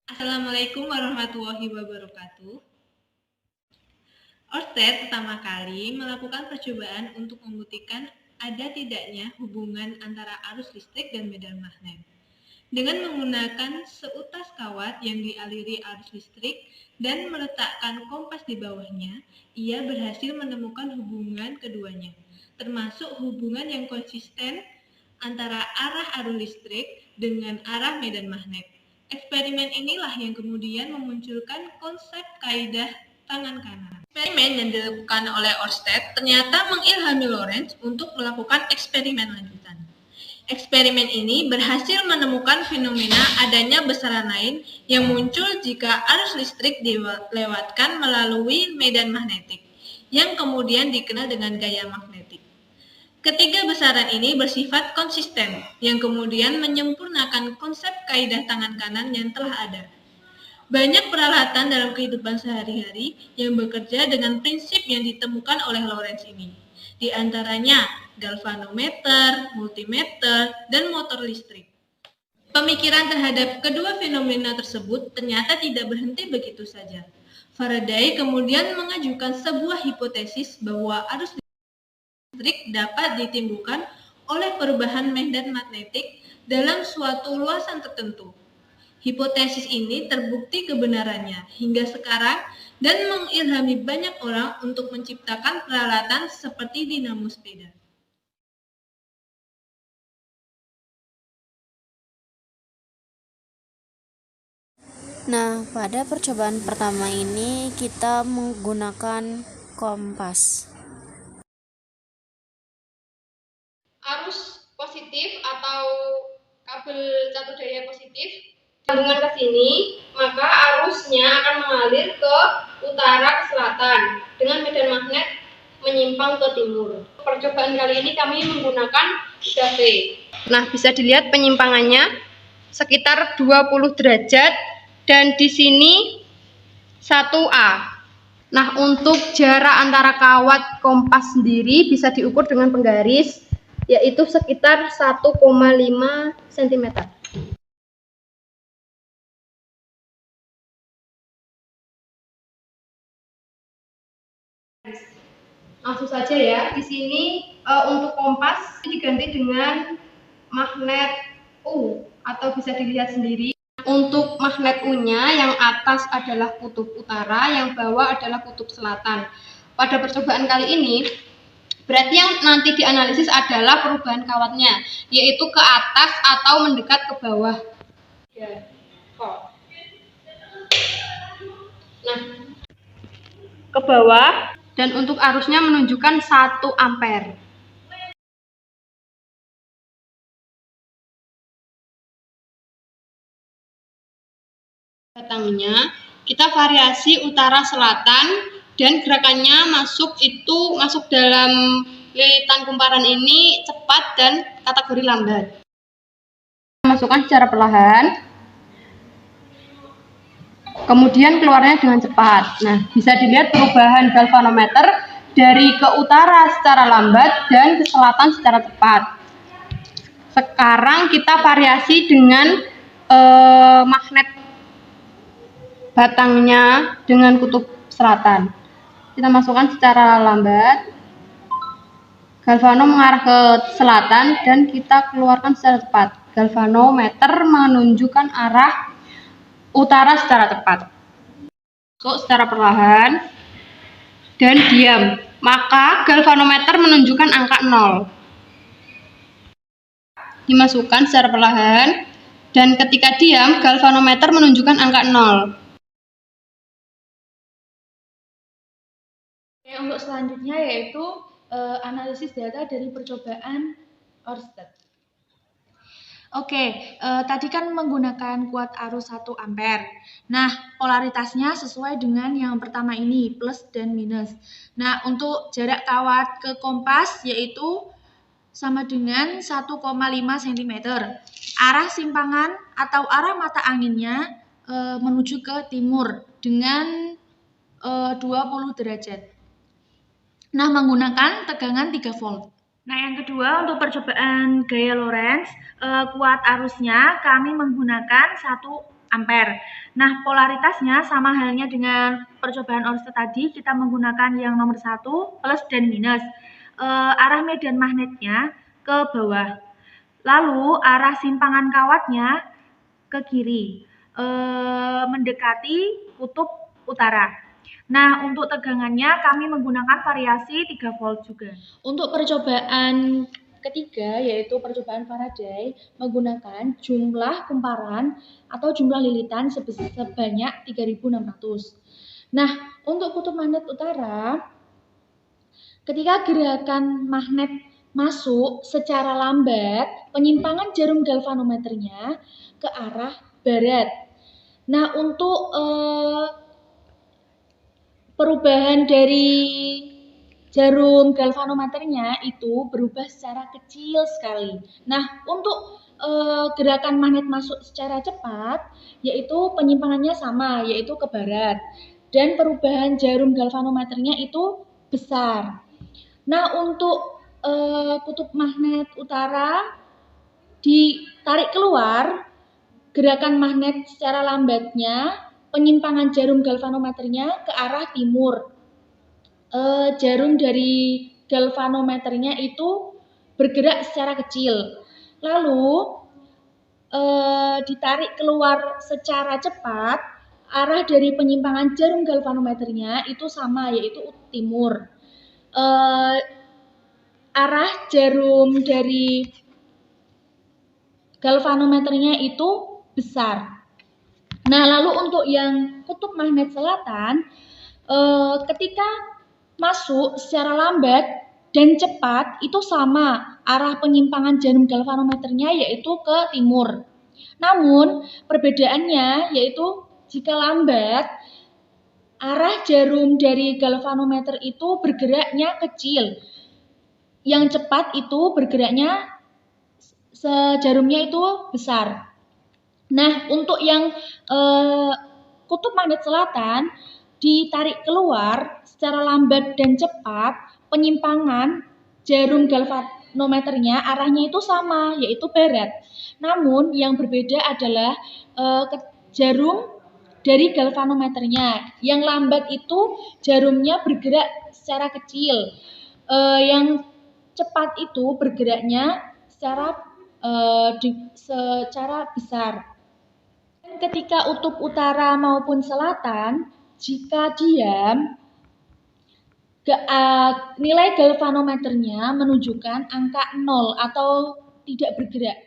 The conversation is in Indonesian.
Assalamualaikum warahmatullahi wabarakatuh. Ørsted pertama kali melakukan percobaan untuk membuktikan ada tidaknya hubungan antara arus listrik dan medan magnet. Dengan menggunakan seutas kawat yang dialiri arus listrik dan meletakkan kompas di bawahnya, ia berhasil menemukan hubungan keduanya, termasuk hubungan yang konsisten antara arah arus listrik dengan arah medan magnet. Eksperimen inilah yang kemudian memunculkan konsep kaidah tangan kanan. Eksperimen yang dilakukan oleh Ørsted ternyata mengilhami Lorentz untuk melakukan eksperimen lanjutan. Eksperimen ini berhasil menemukan fenomena adanya besaran lain yang muncul jika arus listrik dilewatkan melalui medan magnetik, yang kemudian dikenal dengan gaya magnetik. Ketiga besaran ini bersifat konsisten, yang kemudian menyempurnakan konsep kaidah tangan kanan yang telah ada. Banyak peralatan dalam kehidupan sehari-hari yang bekerja dengan prinsip yang ditemukan oleh Lorentz ini. Di antaranya galvanometer, multimeter, dan motor listrik. Pemikiran terhadap kedua fenomena tersebut ternyata tidak berhenti begitu saja. Faraday kemudian mengajukan sebuah hipotesis bahwa arus listrik dapat ditimbulkan oleh perubahan medan magnetik dalam suatu luasan tertentu. Hipotesis ini terbukti kebenarannya hingga sekarang dan mengilhami banyak orang untuk menciptakan peralatan seperti dinamo sepeda. Nah, pada percobaan pertama ini kita menggunakan kompas. Arus positif atau kabel satu daya positif sambungan ke sini, maka arusnya akan mengalir ke utara ke selatan dengan medan magnet menyimpang ke timur. Percobaan kali ini kami menggunakan 3V. Nah, bisa dilihat penyimpangannya sekitar 20 derajat dan di sini 1A. Nah, untuk jarak antara kawat kompas sendiri bisa diukur dengan penggaris, yaitu sekitar 1,5 cm. Langsung saja ya, di sini untuk kompas diganti dengan magnet U atau bisa dilihat sendiri. Untuk magnet U-nya yang atas adalah kutub utara, yang bawah adalah kutub selatan. Pada percobaan kali ini, berarti yang nanti dianalisis adalah perubahan kawatnya, yaitu ke atas atau mendekat ke bawah. Nah, ke bawah, dan untuk arusnya menunjukkan 1 ampere. Batangnya kita variasi utara selatan dan gerakannya masuk dalam lilitan kumparan ini cepat dan kategori lambat. Masukkan secara perlahan, kemudian keluarnya dengan cepat. Nah, bisa dilihat perubahan galvanometer dari ke utara secara lambat dan ke selatan secara cepat. Sekarang kita variasi dengan magnet batangnya dengan kutub selatan. Kita masukkan secara lambat, galvano mengarah ke selatan dan kita keluarkan secara cepat. Galvanometer menunjukkan arah utara secara tepat. Masuk secara perlahan dan diam, maka galvanometer menunjukkan angka 0. Dimasukkan secara perlahan dan ketika diam, galvanometer menunjukkan angka 0. Untuk selanjutnya yaitu analisis data dari percobaan Ørsted. Tadi kan menggunakan kuat arus 1 ampere. Nah, polaritasnya sesuai dengan yang pertama ini, plus dan minus. Nah, untuk jarak kawat ke kompas yaitu sama dengan 1,5 cm. Arah simpangan atau arah mata anginnya menuju ke timur dengan 20 derajat. Nah, menggunakan tegangan 3 volt. Nah, yang kedua untuk percobaan gaya Lorentz, kuat arusnya kami menggunakan 1 ampere. Nah, polaritasnya sama halnya dengan percobaan Oersted tadi, kita menggunakan yang nomor 1, plus dan minus. Arah medan magnetnya ke bawah. Lalu arah simpangan kawatnya ke kiri, mendekati kutub utara. Nah, untuk tegangannya kami menggunakan variasi 3 volt juga. Untuk percobaan ketiga, yaitu percobaan Faraday, menggunakan jumlah kumparan atau jumlah lilitan sebanyak 3.600. Nah, untuk kutub magnet utara, ketika gerakan magnet masuk secara lambat, penyimpangan jarum galvanometernya ke arah barat. Nah, untuk perubahan dari jarum galvanometernya itu berubah secara kecil sekali. Nah, untuk gerakan magnet masuk secara cepat, yaitu penyimpangannya sama, yaitu ke barat. Dan perubahan jarum galvanometernya itu besar. Nah, untuk kutub magnet utara ditarik keluar, gerakan magnet secara lambatnya, penyimpangan jarum galvanometernya ke arah timur. Jarum dari galvanometernya itu bergerak secara kecil. Lalu ditarik keluar secara cepat, arah dari penyimpangan jarum galvanometernya itu sama, yaitu timur. Arah jarum dari galvanometernya itu besar. Nah, lalu untuk yang kutub magnet selatan, ketika masuk secara lambat dan cepat itu sama, arah penyimpangan jarum galvanometernya yaitu ke timur. Namun perbedaannya yaitu jika lambat, arah jarum dari galvanometer itu bergeraknya kecil. Yang cepat itu bergeraknya jarumnya itu besar. Nah, untuk yang kutub magnet selatan ditarik keluar secara lambat dan cepat, penyimpangan jarum galvanometernya arahnya itu sama, yaitu barat. Namun yang berbeda adalah jarum dari galvanometernya. Yang lambat itu jarumnya bergerak secara kecil. Yang cepat itu bergeraknya secara besar. Ketika kutub utara maupun selatan, jika diam, nilai galvanometernya menunjukkan angka 0 atau tidak bergerak.